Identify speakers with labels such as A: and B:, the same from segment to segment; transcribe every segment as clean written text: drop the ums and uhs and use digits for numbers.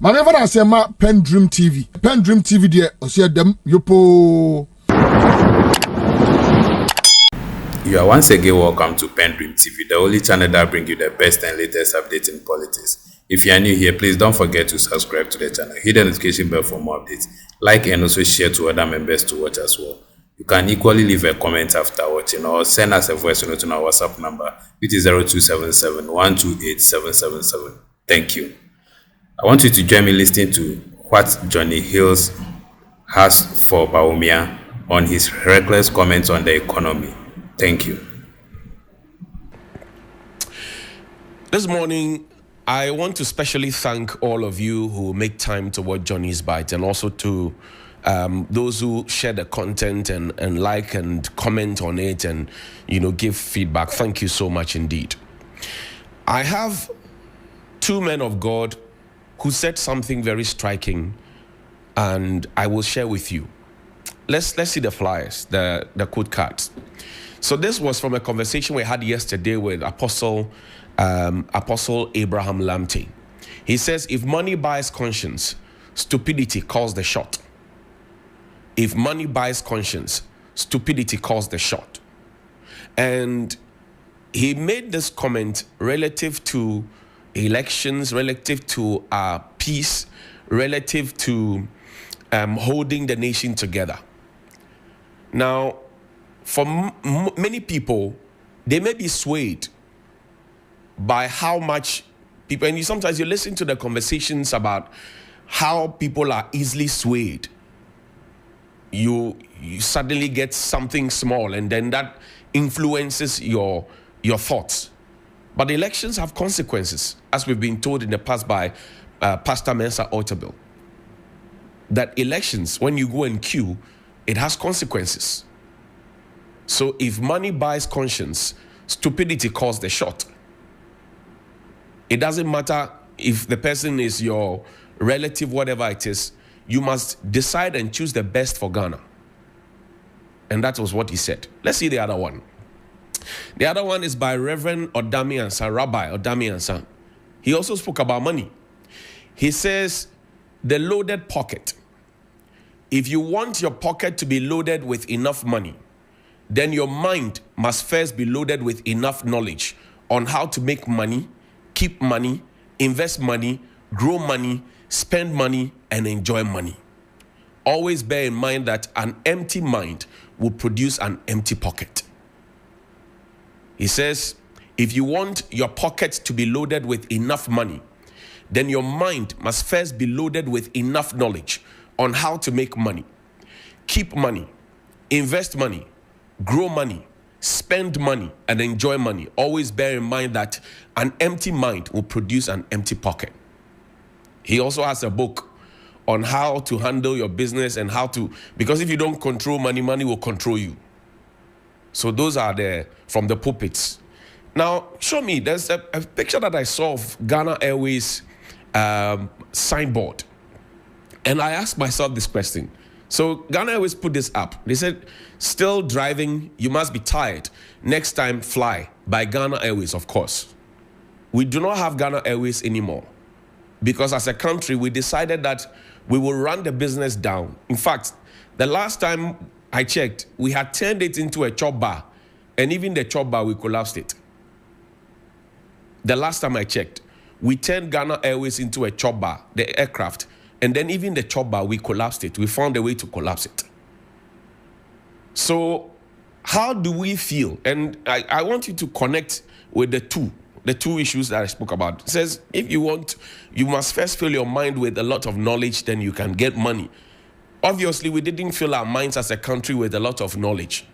A: Manever I say ma PENDREAM TV. PENDREAM TV there, osia dem yopo.
B: You are once again welcome to PENDREAM TV, the only channel that brings you the best and latest updates in politics. If you are new here, please don't forget to subscribe to the channel, hit the notification bell for more updates, like and also share to other members to watch as well. You can equally leave a comment after watching or send us a voice note on our WhatsApp number, which is 0277 128 777. Thank you. I want you to join me listening to what Johnny Hughes has for Bawumia on his reckless comments on the economy. Thank you.
C: This morning, I want to specially thank all of you who make time to watch Johnny's Bite, and also to those who share the content and like and comment on it and, give feedback. Thank you so much indeed. I have two men of God who said something very striking, and I will share with you. Let's see the flyers, the code cards. So this was from a conversation we had yesterday with Apostle Abraham Lamte. He says, if money buys conscience, stupidity calls the shot. If money buys conscience, stupidity calls the shot. And he made this comment relative to elections, relative to peace, relative to holding the nation together. Now, for many people, they may be swayed by how much people, and sometimes you listen to the conversations about how people are easily swayed. You suddenly get something small, and then that influences your thoughts. But elections have consequences, as we've been told in the past by Pastor Mensa Otabil. That elections, when you go and queue, it has consequences. So if money buys conscience, stupidity calls the shot. It doesn't matter if the person is your relative, whatever it is, you must decide and choose the best for Ghana. And that was what he said. Let's see the other one. The other one is by Reverend Odamiansa, Rabbi Odamiansa. He also spoke about money. He says, the loaded pocket. If you want your pocket to be loaded with enough money, then your mind must first be loaded with enough knowledge on how to make money, keep money, invest money, grow money, spend money, and enjoy money. Always bear in mind that an empty mind will produce an empty pocket. He says, if you want your pocket to be loaded with enough money, then your mind must first be loaded with enough knowledge on how to make money, keep money, invest money, grow money, spend money, and enjoy money. Always bear in mind that an empty mind will produce an empty pocket. He also has a book on how to handle your business and how to, because if you don't control money, money will control you. So those are from the pulpits. Now, show me, there's a picture that I saw of Ghana Airways signboard. And I asked myself this question. So Ghana Airways put this up. They said, still driving, you must be tired. Next time, fly, by Ghana Airways, of course. We do not have Ghana Airways anymore, because as a country, we decided that we will run the business down. In fact, the last time I checked, we had turned it into a chop bar, and even the chop bar, we collapsed it. The last time I checked, we turned Ghana Airways into a chop bar, the aircraft, and then even the chop bar, we collapsed it. We found a way to collapse it. So how do we feel? And I want you to connect with the two issues that I spoke about. It says, if you want, you must first fill your mind with a lot of knowledge, then you can get money. Obviously, we didn't fill our minds as a country with a lot of knowledge.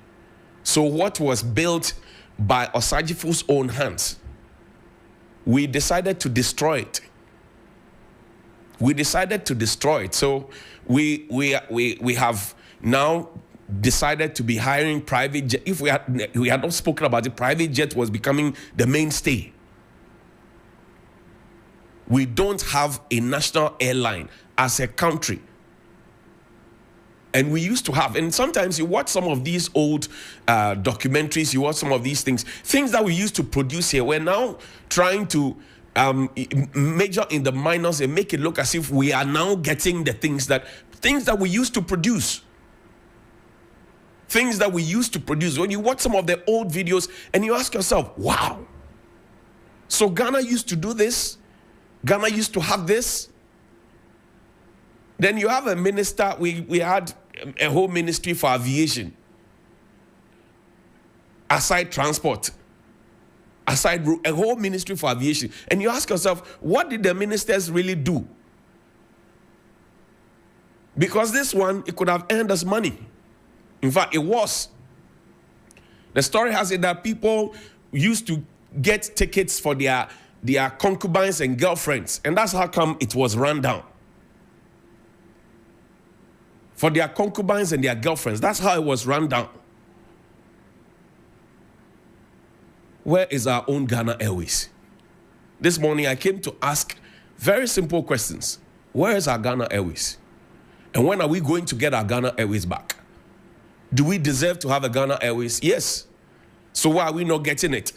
C: So what was built by Osagyefo's own hands, we decided to destroy it. We decided to destroy it. So we have now decided to be hiring private jet. If we had not spoken about it, private jet was becoming the mainstay. We don't have a national airline as a country. And we used to have, and sometimes you watch some of these old documentaries, you watch some of these things that we used to produce here. We're now trying to major in the minors and make it look as if we are now getting the things that we used to produce. Things that we used to produce. When you watch some of the old videos and you ask yourself, wow. So Ghana used to do this. Ghana used to have this. Then you have a minister. We had a whole ministry for aviation. Aside transport. Aside a whole ministry for aviation. And you ask yourself, what did the ministers really do? Because this one, it could have earned us money. In fact, it was. The story has it that people used to get tickets for their concubines and girlfriends. And that's how come it was run down. For their concubines and their girlfriends. That's how it was run down. Where is our own Ghana Airways? This morning I came to ask very simple questions. Where is our Ghana Airways? And when are we going to get our Ghana Airways back? Do we deserve to have a Ghana Airways? Yes. So why are we not getting it?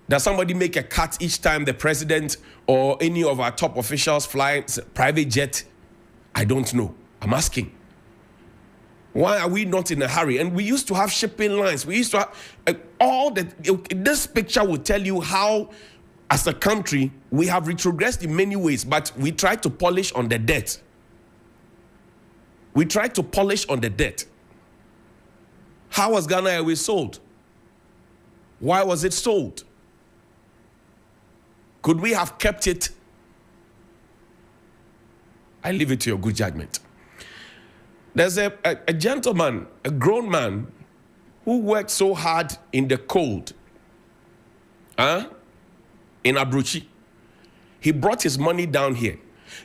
C: Does somebody make a cut each time the president or any of our top officials fly private jet? I don't know. I'm asking. Why are we not in a hurry? And we used to have shipping lines. We used to have this picture will tell you how, as a country, we have retrogressed in many ways, but we try to polish on the debt. We try to polish on the debt. How was Ghana Airways sold? Why was it sold? Could we have kept it? I leave it to your good judgment. There's a gentleman, a grown man, who worked so hard in the cold, in Abuchi. He brought his money down here.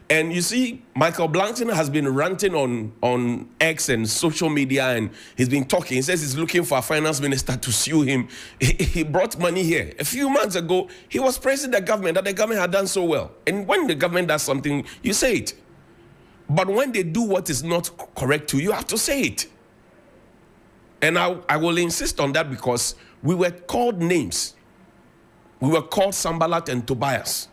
C: And you see, Michael Blankton has been ranting on X and social media, and he's been talking. He says he's looking for a finance minister to sue him. He brought money here. A few months ago, he was praising the government, that the government had done so well. And when the government does something, you say it. But when they do what is not correct to you, have to say it. And I will insist on that because we were called names. We were called Sambalat and Tobias.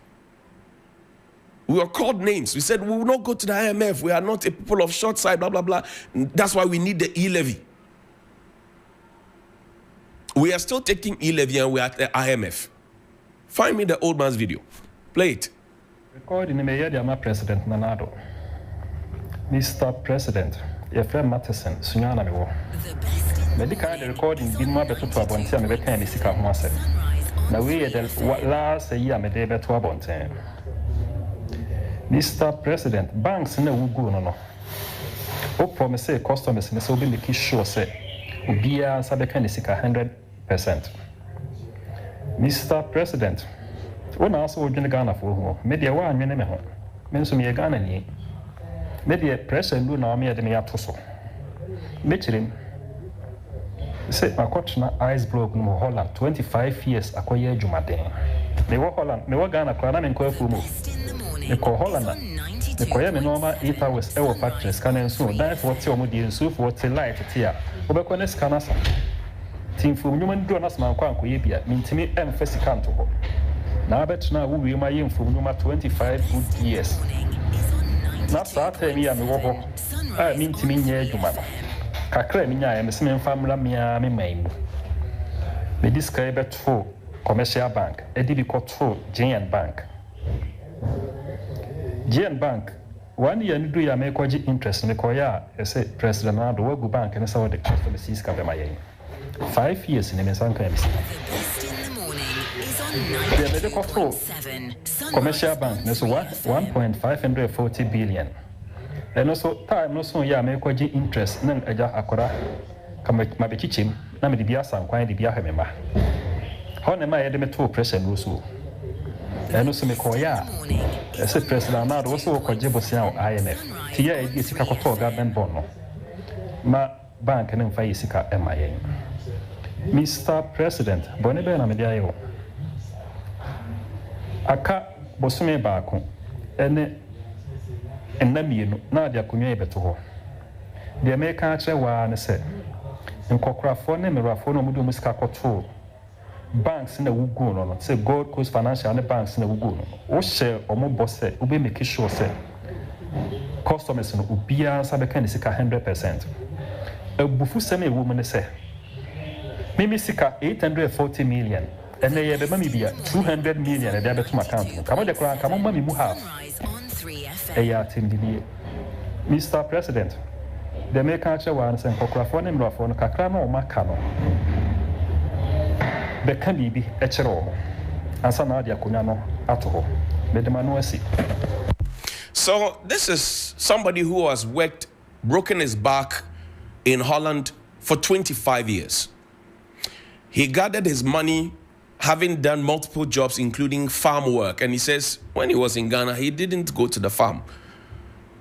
C: We were called names. We said, we will not go to the IMF. We are not a people of short sight, blah, blah, blah. That's why we need the e-levy. We are still taking e-levy and we are at the IMF. Find me the old man's video. Play it.
D: Recording the President Nanado. Mr. President, your friend Matheson, Sunyana Miwo. Medical recording didn't matter to Abontia, me better me sika humase. Now we had last year me dey better Abontia. Mr. President, banks na wugu no. O promise customers me so be make sure say ubia sabe kan sika 100%. Mr. President, when I saw Ghana Ghana for ho, me dey wa anwene me ho. Me nso me Ghana ni. Me dey pressure ndu na me dey me ato so. Me chirim. Say my coach na ice block no Holland 25 years akoye adwumaden. Me wo Holland, me wo Ghana kwa na me nko afu mu. Me ko Holland na. Me ko ye me normal 8 hours e wo factories kan enso. That what you mo dey enso for what light tia. Obekọ na sika na sa. Team fu nyuma ndu na sama kwa ankoye bia. Me ntimi emphasize kanto ho. Na bet na wo wi ma ye mfu nyuma 25 good years. Na sa time ya me wo ho. Me ntimi nya adwuma no. Kakra mi nya me se me famla mia me maimu. Me diska beto commercial bank, edi bi koto GN Bank. GN Bank, 1 year ni do ya me kwaji interest me koya say president na do wagu bank ne sawo de customer sees ka be mayen. 5 years ni me sanka ya misi. Yeah, me de koto commercial bank ne so 1.540 billion. And also time no so ya me kwaji interest nan aja akora kama mabechichim na me bia san kwan de bia hemema ho ne ma ye de me to pressure no so and also me koya as a president na do so kwaje bosia IMF ti ya e sika koto government bond no ma bank ne mfa sika emaye Mr. President bone be na me dia yo aka bosume baako ene enamienu na dia kunwa ebeto ho de meka ache wa ne se nkokrafo ne merafo no mudu musika koto banks na wugu no say Gold Coast Financial and banks na wugu no o share omo boss say we make sure say customers no ubia sabe kan sika 100%. Ebufu seme woman say mimi sika 840 million and they be mami bia 200 million and they be to my account. Come on, come on, mami mu half. Mr. President, the make answer one and Pokrafon and Rafon Kakrano or Macano. The can be a chero and Sanadia Kunano at home. Bedemanuasi.
C: So, this is somebody who has broken his back in Holland for 25 years. He gathered his money having done multiple jobs, including farm work. And he says when he was in Ghana, he didn't go to the farm.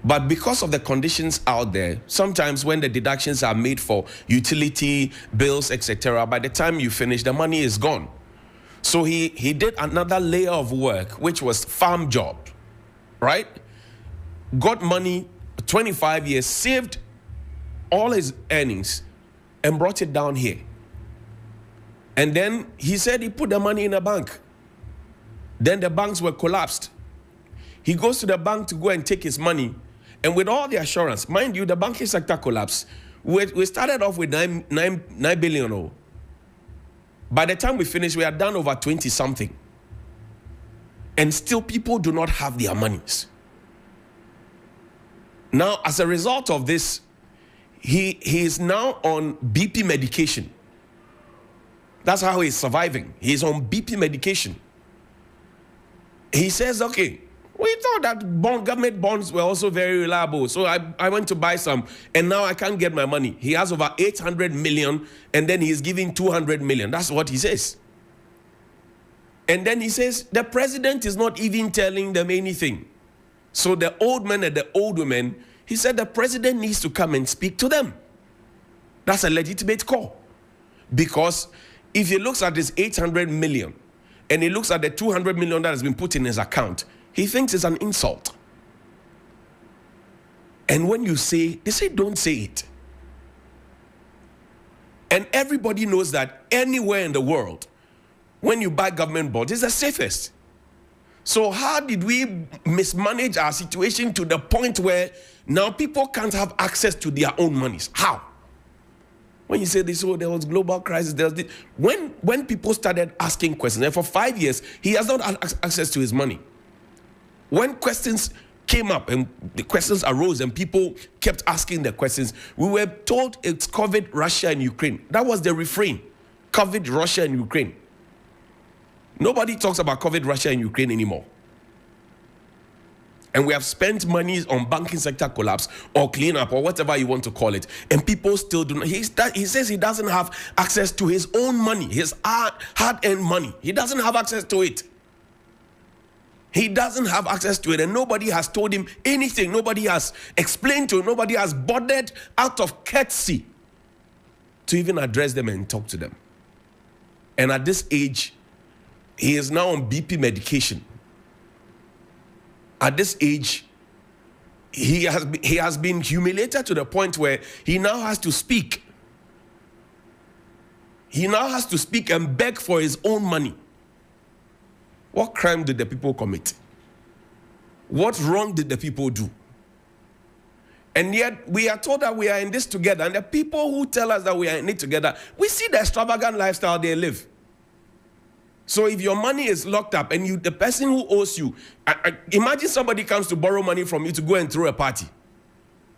C: But because of the conditions out there, sometimes when the deductions are made for utility, bills, etc., by the time you finish, the money is gone. So he did another layer of work, which was farm job, right? Got money, 25 years, saved all his earnings, and brought it down here. And then he said he put the money in a bank. Then the banks were collapsed. He goes to the bank to go and take his money. And with all the assurance, mind you, the banking sector collapsed. We started off with 9 billion. By the time we finished, we had done over 20 something. And still people do not have their monies. Now, as a result of this, he is now on BP medication. That's how he's surviving. He's on BP medication. He says, okay, we thought that government bonds were also very reliable. So I went to buy some, and now I can't get my money. He has over 800 million, and then he's giving 200 million. That's what he says. And then he says, the president is not even telling them anything. So the old men and the old women, he said the president needs to come and speak to them. That's a legitimate call. Because if he looks at this 800 million and he looks at the 200 million that has been put in his account, he thinks it's an insult. And when you say, they say, don't say it. And everybody knows that anywhere in the world, when you buy government bonds, it's the safest. So how did we mismanage our situation to the point where now people can't have access to their own monies? How? When you say this, oh, there was global crisis, there was this. When people started asking questions, and for 5 years, he has not had access to his money. When questions came up and the questions arose and people kept asking the questions, we were told it's COVID, Russia, and Ukraine. That was the refrain. COVID, Russia, and Ukraine. Nobody talks about COVID, Russia, and Ukraine anymore. And we have spent money on banking sector collapse or cleanup or whatever you want to call it. And people still do not. He says he doesn't have access to his own money, his hard-earned money. He doesn't have access to it. He doesn't have access to it, and nobody has told him anything. Nobody has explained to him. Nobody has bothered out of courtesy to even address them and talk to them. And at this age, he is now on BP medication. At this age, he has been humiliated to the point where he now has to speak. He now has to speak and beg for his own money. What crime did the people commit? What wrong did the people do? And yet we are told that we are in this together. And the people who tell us that we are in it together, we see the extravagant lifestyle they live. So if your money is locked up and the person who owes you, imagine somebody comes to borrow money from you to go and throw a party.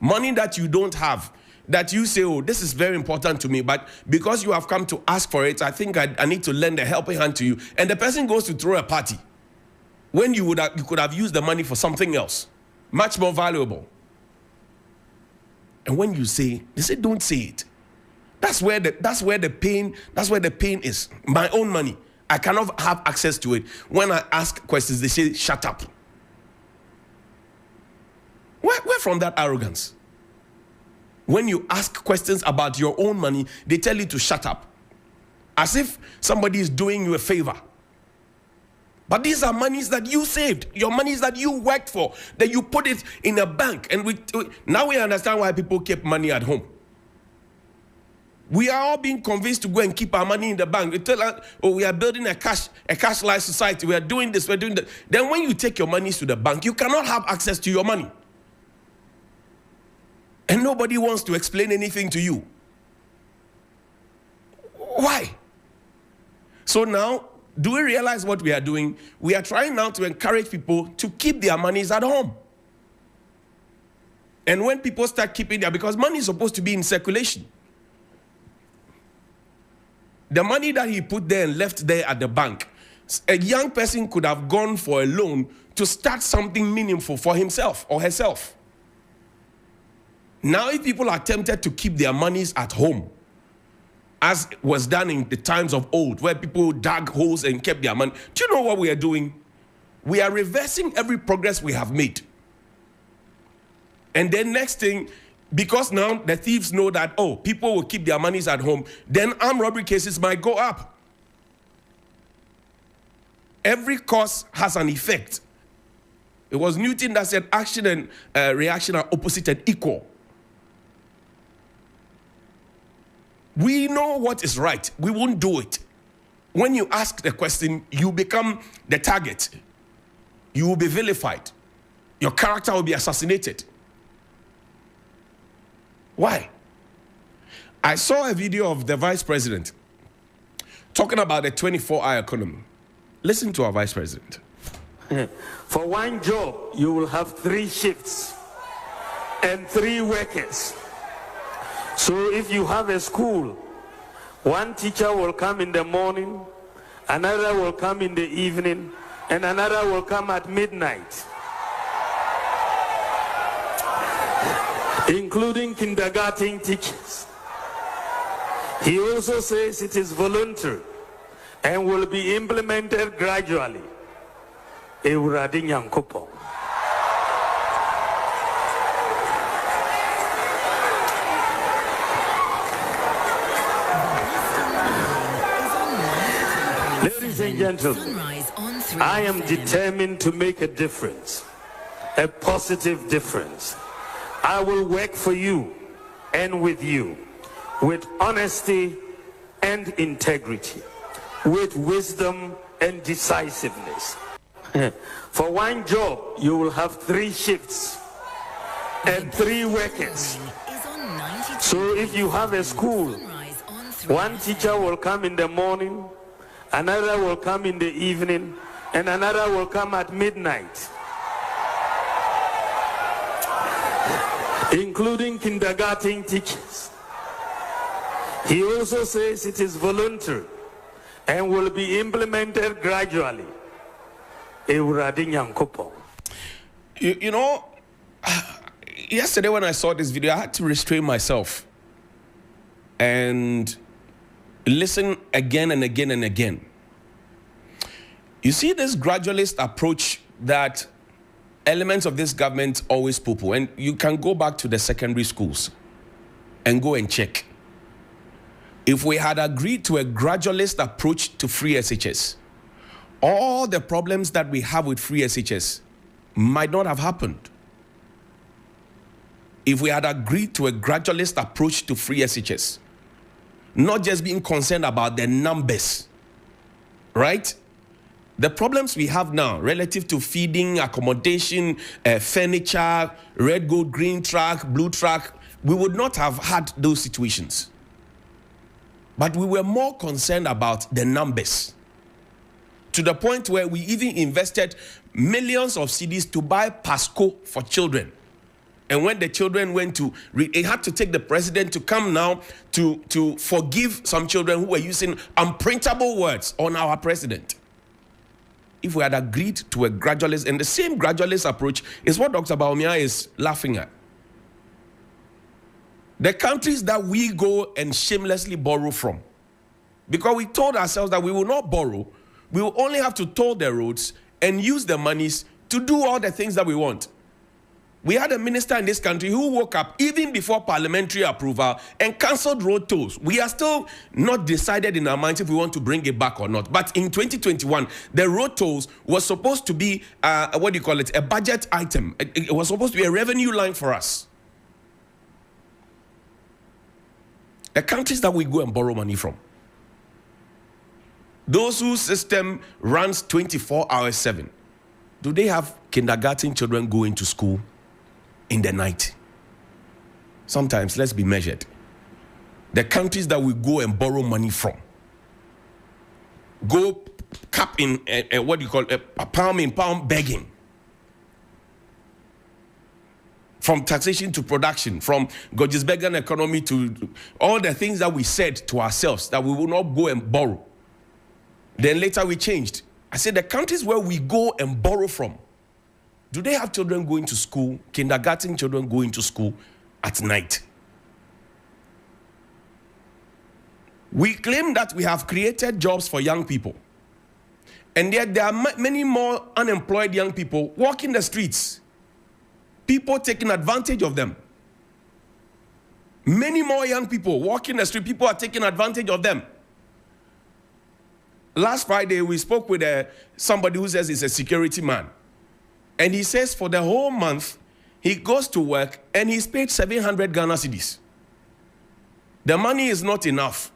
C: Money that you don't have, that you say, oh, this is very important to me, but because you have come to ask for it, I think I need to lend a helping hand to you. And the person goes to throw a party when you could have used the money for something else, much more valuable. And when you say, they say, don't say it. That's where the pain is. My own money. I cannot have access to it. When I ask questions, they say, shut up. Where from that arrogance? When you ask questions about your own money, they tell you to shut up. As if somebody is doing you a favor. But these are monies that you saved. Your monies that you worked for. That you put it in a bank. And now we understand why people keep money at home. We are all being convinced to go and keep our money in the bank. We tell us, oh, we are building a cashless society. We are doing this, we're doing that. Then when you take your monies to the bank, you cannot have access to your money. And nobody wants to explain anything to you. Why? So now, do we realize what we are doing? We are trying now to encourage people to keep their monies at home. And when people start keeping their, because money is supposed to be in circulation. The money that he put there and left there at the bank, a young person could have gone for a loan to start something meaningful for himself or herself. Now, if people are tempted to keep their monies at home, as was done in the times of old, where people dug holes and kept their money, do you know what we are doing? We are reversing every progress we have made. And then next thing, because now the thieves know that, oh, people will keep their monies at home, then armed robbery cases might go up. Every cause has an effect. It was Newton that said action and reaction are opposite and equal. We know what is right. We won't do it. When you ask the question, you become the target. You will be vilified. Your character will be assassinated. Why? I saw a video of the vice president talking about the 24-hour economy. Listen to our vice president.
E: For one job, you will have 3 shifts and 3 workers. So if you have a school, one teacher will come in the morning, another will come in the evening, and another will come at midnight. Including kindergarten teachers. He also says it is voluntary and will be implemented gradually. Ewurade Nyankopɔn. Ladies and gentlemen, I am determined to make a difference, a positive difference. I will work for you and with you, with honesty and integrity, with wisdom and decisiveness. For one job, you will have 3 shifts and 3 workers. So if you have a school, one teacher will come in the morning, another will come in the evening, and another will come at midnight. Including kindergarten teachers. He also says it is voluntary and will be implemented gradually. Ewurade Nyankopɔn.
C: You know, yesterday when I saw this video, I had to restrain myself and listen again and again and again. You see this gradualist approach that elements of this government always poo-poo, and you can go back to the secondary schools and go and check. If we had agreed to a gradualist approach to free SHS, all the problems that we have with free SHS might not have happened. If we had agreed to a gradualist approach to free SHS, not just being concerned about the numbers, right? The problems we have now relative to feeding, accommodation, furniture, red, gold, green track, blue track, we would not have had those situations. But we were more concerned about the numbers, to the point where we even invested millions of cedis to buy Pasco for children. And when the children went to, it had to take the president to come now to forgive some children who were using unprintable words on our president. If we had agreed to a gradualist, and the same gradualist approach is what Dr. Bawumia is laughing at. The countries that we go and shamelessly borrow from, because we told ourselves that we will not borrow, we will only have to toll the roads and use the monies to do all the things that we want. We had a minister in this country who woke up even before parliamentary approval and cancelled road tolls. We are still not decided in our minds if we want to bring it back or not. But in 2021, the road tolls was supposed to be, a budget item. It was supposed to be a revenue line for us. The countries that we go and borrow money from. Those whose system runs 24 hours 7. Do they have kindergarten children going to school in the night? Sometimes, let's be measured. The countries that we go and borrow money from. Go cap in, what do you call it, a pound in pound begging. From taxation to production, from Gojisbegan economy to all the things that we said to ourselves that we will not go and borrow. Then later we changed. I said the countries where we go and borrow from, do they have children going to school, kindergarten children going to school at night? We claim that we have created jobs for young people. And yet there are many more unemployed young people walking the streets. People taking advantage of them. Many more young people walking the street. People are taking advantage of them. Last Friday, we spoke with somebody who says he's a security man. And he says for the whole month, he goes to work and he's paid 700 Ghana cedis. The money is not enough.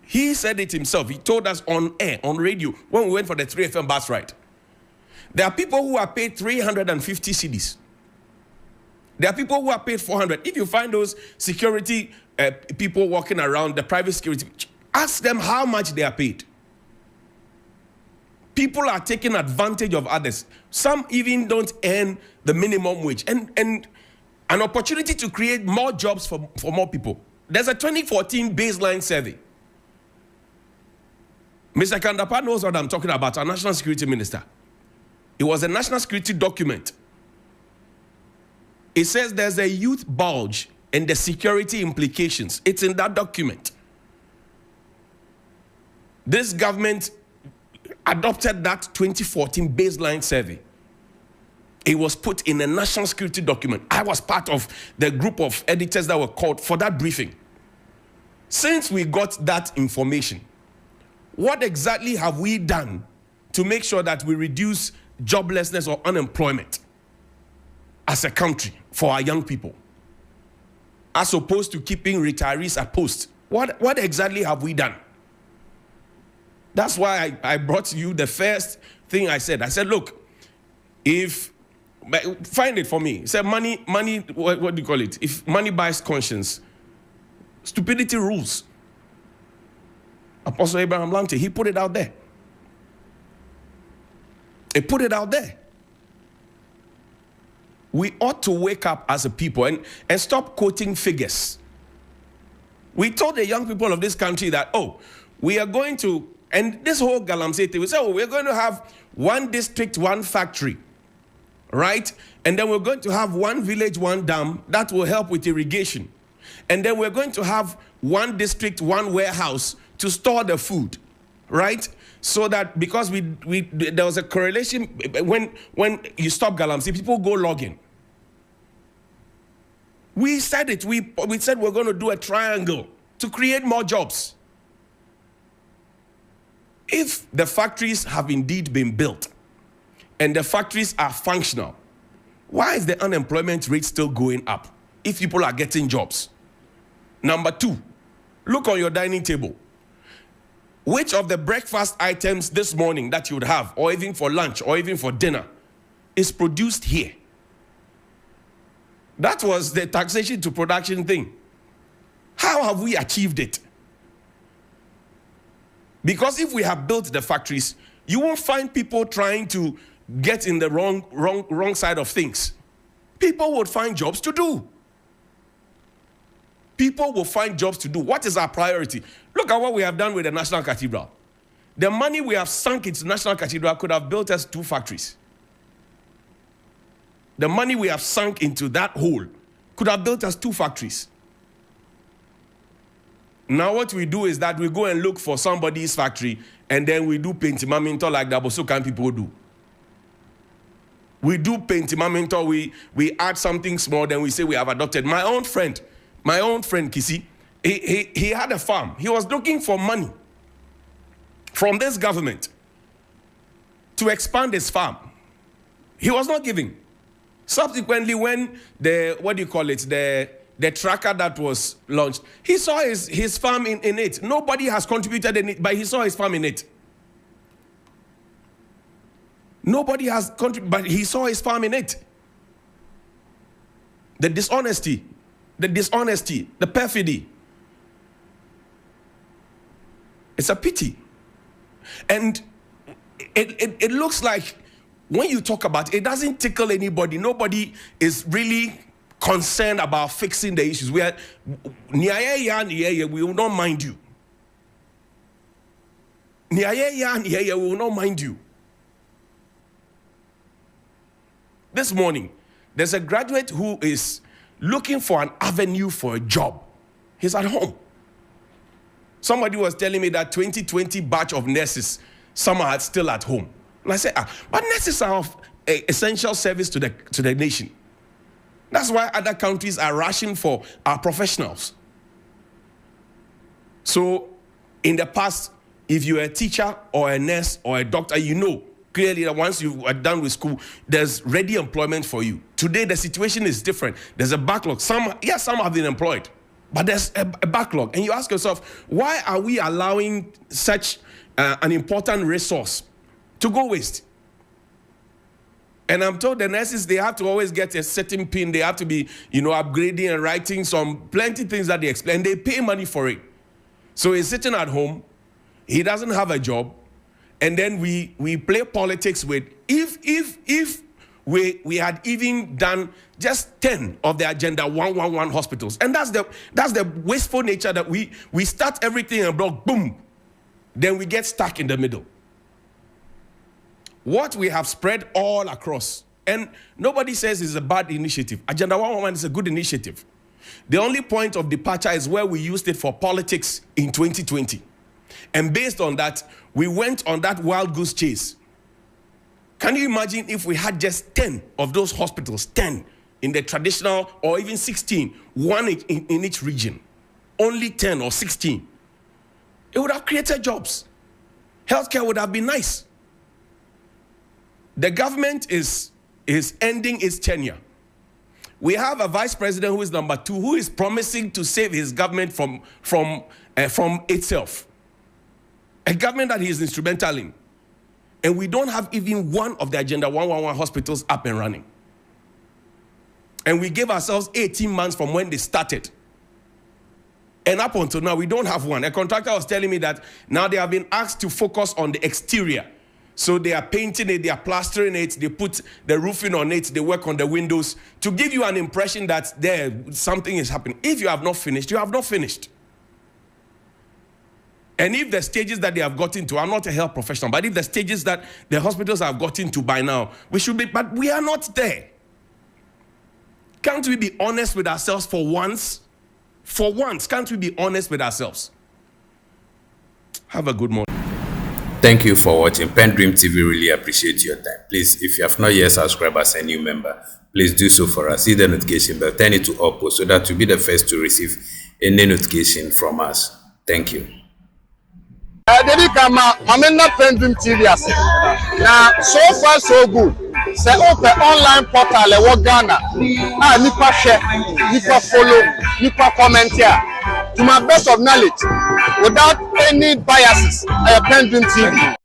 C: He said it himself. He told us on air, on radio, when we went for the 3FM bus ride. There are people who are paid 350 cedis. There are people who are paid 400. If you find those security people walking around, the private security, ask them how much they are paid. People are taking advantage of others. Some even don't earn the minimum wage. And an opportunity to create more jobs for more people. There's a 2014 baseline survey. Mr. Kandapa knows what I'm talking about, our National Security Minister. It was a national security document. It says there's a youth bulge and the security implications. It's in that document. This government adopted that 2014 baseline survey. It was put in a national security document. I was part of the group of editors that were called for that briefing. Since we got that information, what exactly have we done to make sure that we reduce joblessness or unemployment as a country for our young people, as opposed to keeping retirees at post? What exactly have we done? That's why I brought to you the first thing I said. I said, look, find it for me. Say money, what do you call it? If money buys conscience, stupidity rules. Apostle Abraham Langte, he put it out there. He put it out there. We ought to wake up as a people and stop quoting figures. We told the young people of this country that, we are going to, and this whole galamsey, we said, we're going to have one district, one factory, right? And then we're going to have one village, one dam that will help with irrigation. And then we're going to have one district, one warehouse to store the food, right? So that because there was a correlation when you stop galamsey, people go logging. We said it. We said we're going to do a triangle to create more jobs. If the factories have indeed been built and the factories are functional, why is the unemployment rate still going up if people are getting jobs? Number two, look on your dining table. Which of the breakfast items this morning that you would have, or even for lunch, or even for dinner, is produced here? That was the taxation to production thing. How have we achieved it? Because if we have built the factories, you won't find people trying to get in the wrong side of things. People would find jobs to do. People will find jobs to do. What is our priority? Look at what we have done with the National Cathedral. The money we have sunk into National Cathedral could have built us 2 factories. The money we have sunk into that hole could have built us 2 factories. Now what we do is that we go and look for somebody's factory and then we do paintimaminto like the Bosokan people do. We do paintimaminto, we add something small, then we say we have adopted. My own friend Kisi, he had a farm. He was looking for money from this government to expand his farm. He was not giving. Subsequently, when the the tracker that was launched, he saw his farm in it. Nobody has contributed in it, but he saw his farm in it. Nobody has contributed, but he saw his farm in it. The dishonesty, the perfidy. It's a pity. And it looks like when you talk about it, it doesn't tickle anybody. Nobody is really concerned about fixing the issues. We will not mind you. We will not mind you. This morning, there's a graduate who is looking for an avenue for a job. He's at home. Somebody was telling me that 2020 batch of nurses, some are still at home. And I said, but nurses are of essential service to the nation. That's why other countries are rushing for our professionals. So in the past, if you're a teacher or a nurse or a doctor, you know clearly that once you are done with school, there's ready employment for you. Today, the situation is different. There's a backlog. Some have been employed, but there's a backlog. And you ask yourself, why are we allowing such an important resource to go waste? And I'm told the nurses, they have to always get a certain pin. They have to be, upgrading and writing plenty things that they explain. They pay money for it. So he's sitting at home. He doesn't have a job. And then we play politics with, if we had even done just 10 of the Agenda 111 hospitals. And that's the wasteful nature that we start everything and block, boom. Then we get stuck in the middle. What we have spread all across, and nobody says it's a bad initiative. Agenda 111 is a good initiative. The only point of departure is where we used it for politics in 2020. And based on that, we went on that wild goose chase. Can you imagine if we had just 10 of those hospitals, 10 in the traditional, or even 16, one in each region, only 10 or 16? It would have created jobs. Healthcare would have been nice. The government is ending its tenure. We have a vice president who is number 2, who is promising to save his government from itself. A government that he is instrumental in. And we don't have even one of the Agenda 111 hospitals up and running. And we gave ourselves 18 months from when they started. And up until now, we don't have one. A contractor was telling me that now they have been asked to focus on the exterior. So they are painting it, they are plastering it, they put the roofing on it, they work on the windows to give you an impression that something is happening. If you have not finished, you have not finished. And if the stages that they have gotten to, I'm not a health professional, but if the stages that the hospitals have gotten to by now, we should be, but we are not there. Can't we be honest with ourselves for once? For once, can't we be honest with ourselves? Have a good morning.
B: Thank you for watching. PENDREAM TV really appreciate your time. Please, if you have not yet subscribed as a new member, please do so for us. Hit the notification bell, turn it to all posts so that you'll be the first to receive any notification from us. Thank you.
A: Debi kama mamena PENDREAM TV ase. Na so far so good. Say open online portal e wo Ghana. Nipa share, nipa follow, nipa comment here. To my best of knowledge, without any biases, PENDREAM TV.